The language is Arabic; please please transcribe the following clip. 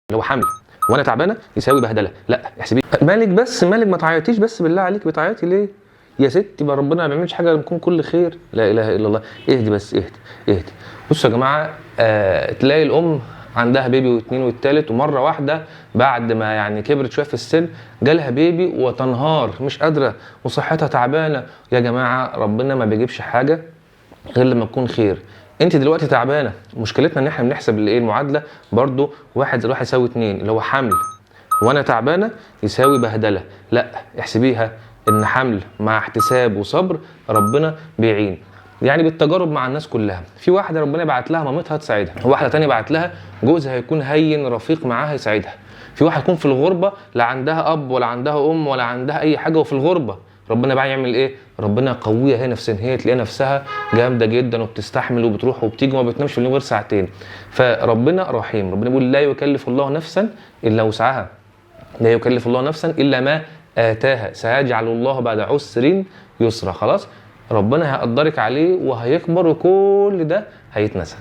اللي هو حمل وانا تعبانه يساوي بهدله، لا احسبيه. مالك بس مالك ما تعيطيش بس بالله عليك، بتعيطي ليه يا ستي؟ ما ربنا ما بيعملش حاجه لما يكون كل خير. لا اله الا الله. اهدي بس، اهدي. بصوا يا جماعه، تلاقي الام عندها بيبي واثنين والتالت، ومره واحده بعد ما يعني كبرت شويه في السن جالها بيبي وتنهار مش قادره وصحتها تعبانه. يا جماعه ربنا ما بيجيبش حاجه غير لما تكون خير. انت دلوقتي تعبانه، مشكلتنا ان احنا بنحسب الايه المعادله برضو 1 زائد 1 يساوي 2، اللي هو حمل وانا تعبانه يساوي بهدله. لا احسبيها ان حمل مع احتساب وصبر ربنا بيعين. يعني بالتجارب مع الناس كلها، في واحده ربنا بعت لها مامتها تساعدها، وواحده ثانيه بعت لها جوزها هيكون هين رفيق معاها يساعدها، في واحده تكون في الغربه لا عندها اب ولا عندها ام ولا عندها اي حاجه وفي الغربه، ربنا بقى يعمل ايه؟ ربنا يقويها هي نفسيا، هي تلاقي نفسها جامده جدا وبتستحمل وبتروح وبتيجي وما بتنامش في اليوم غير ساعتين. فربنا رحيم، ربنا بيقول لا يكلف الله نفسا الا وسعها، لا يكلف الله نفسا الا ما اتاها، سيجعل الله بعد عسر يسرا. خلاص ربنا هيقدرك عليه وهيكبر وكل ده هيتنسى.